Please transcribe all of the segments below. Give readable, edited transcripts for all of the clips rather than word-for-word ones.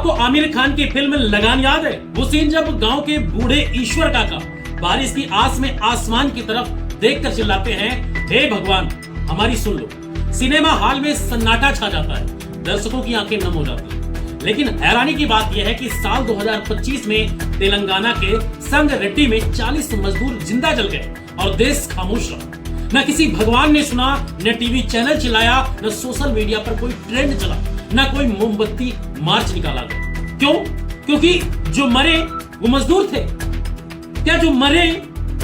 आपको आमिर खान की फिल्म लगान याद है? वो सीन जब गांव के बूढ़े ईश्वर काका बारिश की आस में आसमान की तरफ देखकर चिल्लाते हैं, हे भगवान हमारी सुन लो। सिनेमा हॉल में सन्नाटा छा जाता है, दर्शकों की आंखें नम हो जाती हैं। लेकिन हैरानी की बात यह है कि साल 2025 में तेलंगाना के संगारेड्डी में 40 मजदूर जिंदा जल गए और देश खामोश रहा। न किसी भगवान ने सुना, न टीवी चैनल चिल्लाया, न सोशल मीडिया पर कोई ट्रेंड चला, न कोई मोमबत्ती मार्च निकाला गया। क्यों? क्योंकि जो मरे वो मजदूर थे। क्या जो मरे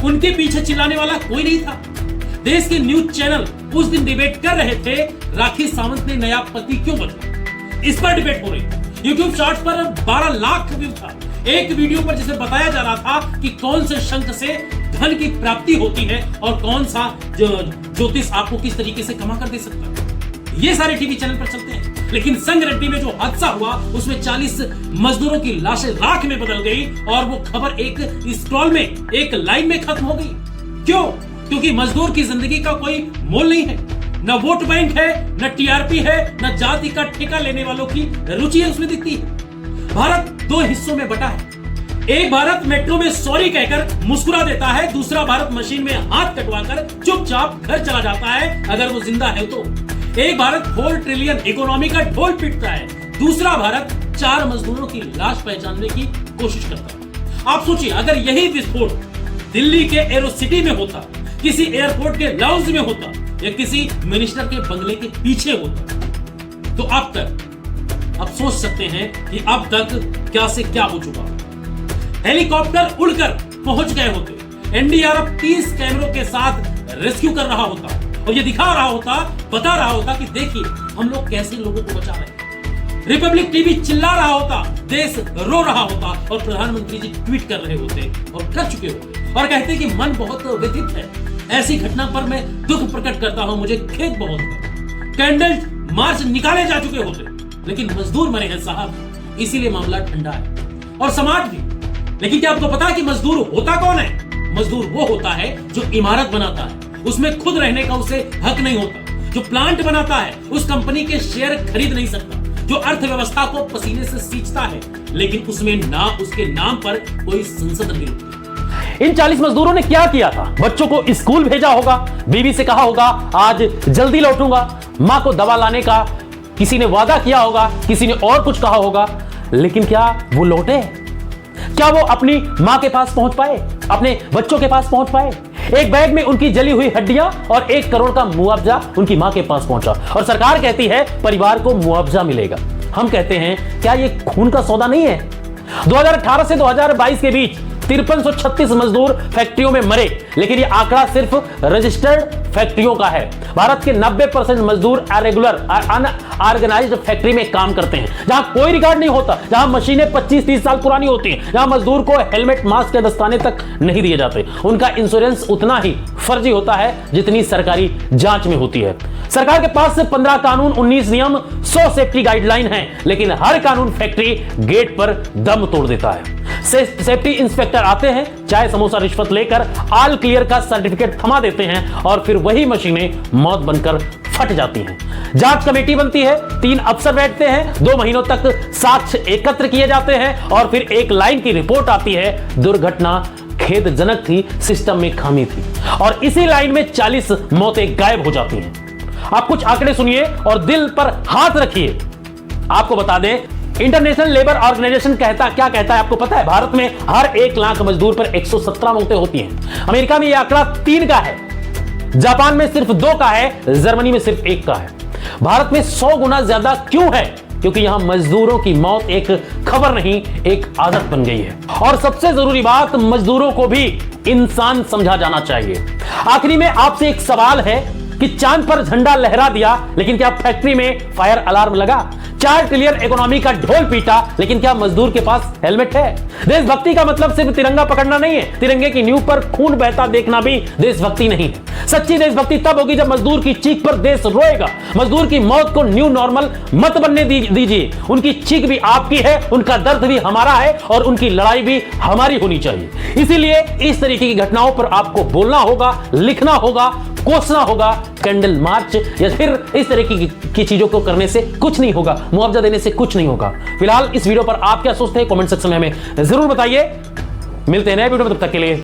उनके पीछे चिल्लाने वाला कोई नहीं था? देश के न्यूज चैनल उस दिन डिबेट कर रहे थे, राखी सावंत ने नया पति क्यों बदला। इस पर डिबेट हो रही थी। यूट्यूब शॉर्ट्स पर 12 लाख व्यू था एक वीडियो पर, जिसे बताया जा रहा था कि कौन से शंख से धन की प्राप्ति होती है और कौन सा ज्योतिष आपको किस तरीके से कमा कर दे सकता है। ये सारे टीवी चैनल पर चलते हैं। लेकिन संगारेड्डी में जो हादसा हुआ उसमें 40 मजदूरों की लाशें राख में बदल गई और वो खबर एक स्क्रॉल में, एक लाइन में खत्म हो गई। क्यों? क्योंकि मजदूर की जिंदगी का कोई मोल नहीं है, न वोट बैंक है, न टीआरपी है, न जाति का ठेका लेने वालों की रुचि है उसमें दिखती है। भारत 2 हिस्सों में बटा है। एक भारत मेट्रो में सॉरी कहकर मुस्कुरा देता है, दूसरा भारत मशीन में हाथ कटवाकर चुपचाप घर चला जाता है अगर वो जिंदा है तो। एक भारत 4 ट्रिलियन इकोनॉमी का ढोल पीटता है, दूसरा भारत 4 मजदूरों की लाश पहचानने की कोशिश करता है। आप सोचिए, अगर यही विस्फोट दिल्ली के एरो सिटी में होता, किसी एयरपोर्ट के लाउंज में होता या किसी मिनिस्टर के बंगले के पीछे होता, तो अब तक आप सोच सकते हैं कि अब तक क्या से क्या हो चुका। हेलीकॉप्टर उड़कर पहुंच गए होते, एनडीआरएफ 30 कैमरों के साथ रेस्क्यू कर रहा होता और ये दिखा रहा होता, बता रहा होता कि देखिए हम लोग कैसे लोगों को बचा रहे हैं। रिपब्लिक टीवी चिल्ला रहा होता, देश रो रहा होता और प्रधानमंत्री जी ट्वीट कर रहे होते और कर चुके होते और कहते कि मन बहुत व्यथित है, ऐसी घटना पर मैं दुख प्रकट करता हूं, मुझे खेद बहुत है। कैंडल मार्च निकाले जा चुके होते, लेकिन मजदूर मरे हैं साहब, इसीलिए मामला ठंडा है और समाज भी। लेकिन क्या आपको पता है कि मजदूर होता कौन है? मजदूर वो होता है जो इमारत बनाता है, उसमें खुद रहने का उसे हक नहीं होता। जो प्लांट बनाता है उस कंपनी के शेयर खरीद नहीं सकता। जो अर्थव्यवस्था को पसीने से सींचता है लेकिन उसमें ना उसके नाम पर कोई संसद नहीं होती। इन 40 मजदूरों ने क्या किया था? बच्चों को स्कूल भेजा होगा, बीवी से कहा होगा आज जल्दी लौटूंगा, मां को दवा लाने का किसी ने वादा किया होगा, किसी ने और कुछ कहा होगा, लेकिन क्या वो लौटे? क्या वो अपनी मां के पास पहुंच पाए? अपने बच्चों के पास पहुंच पाए? एक बैग में उनकी जली हुई हड्डियां और 1 करोड़ का मुआवजा उनकी मां के पास पहुंचा और सरकार कहती है परिवार को मुआवजा मिलेगा। हम कहते हैं क्या ये खून का सौदा नहीं है? 2018 से 2022 के बीच 5336 मजदूर फैक्ट्रियों में मरे, लेकिन ये आंकड़ा सिर्फ रजिस्टर्ड फैक्ट्रियों का है। भारत के 90% मजदूर रेगुलर अनऑर्गेनाइज्ड फैक्ट्री में काम करते हैं, जहां कोई रिकॉर्ड नहीं होता, जहां मशीनें 25-30 साल पुरानी होती हैं, जहां मजदूर को हेलमेट, मास्क या दस्ताने तक नहीं दिए जाते। उनका इंश्योरेंस उतना ही फर्जी होता है जितनी सरकारी जांच में होती है। सरकार के पास 15 कानून, 19 नियम, 100 सेफ्टी गाइडलाइन है, लेकिन हर कानून फैक्ट्री गेट पर दम तोड़ देता है। सेफ्टी इंस्पेक्टर आते हैं, चाय समोसा रिश्वत लेकर ऑल क्लियर का सर्टिफिकेट थमा देते हैं और फिर वही मशीनें मौत बनकर फट जाती हैं। जांच कमेटी बनती है, 3 अफसर बैठते हैं, 2 महीनों तक साक्ष्य एकत्र किए जाते हैं और फिर एक लाइन की रिपोर्ट आती है, दुर्घटना खेदजनक थी, सिस्टम में खामी थी, और इसी लाइन में 40 मौतें गायब हो जाती हैं। आप कुछ आंकड़े सुनिए और दिल पर हाथ रखिए। आपको बता दें, इंटरनेशनल लेबर ऑर्गेनाइजेशन क्या कहता है आपको पता है? भारत में हर 1 लाख मजदूर पर 117 मौतें होती हैं। अमेरिका में यह आंकड़ा 3 का है, जापान में सिर्फ 2 का है, जर्मनी में सिर्फ 1 का है। भारत में 100 गुना ज्यादा क्यों है? क्योंकि यहां मजदूरों की मौत एक खबर नहीं, एक आदत बन गई है। और सबसे जरूरी बात, मजदूरों को भी इंसान समझा जाना चाहिए। आखिरी में आपसे एक सवाल है कि चांद पर झंडा लहरा दिया, लेकिन क्या फैक्ट्री में फायर अलार्म लगा? 4 ट्रिलियन इकोनॉमी का ढोल पीटा, लेकिन क्या मजदूर के पास हेलमेट है? देशभक्ति का मतलब सिर्फ तिरंगा पकड़ना नहीं है, तिरंगे की नींव पर खून बहता देखना भी देशभक्ति नहीं है। सच्ची देशभक्ति तब होगी जब मजदूर की चीख पर देश रोएगा। मजदूर की मौत को न्यू नॉर्मल मत बनने दीजिए। उनकी चीख भी आपकी है, उनका दर्द भी हमारा है और उनकी लड़ाई भी हमारी होनी चाहिए। इसीलिए इस तरीके की घटनाओं पर आपको बोलना होगा, लिखना होगा, कोसना होगा, कैंडल मार्च या फिर इस तरह की चीजों को करने से कुछ नहीं होगा, मुआवजा देने से कुछ नहीं होगा। फिलहाल इस वीडियो पर आप क्या सोचते हैं कमेंट सेक्शन में हमें जरूर बताइए। मिलते हैं नए वीडियो में, तब तक के लिए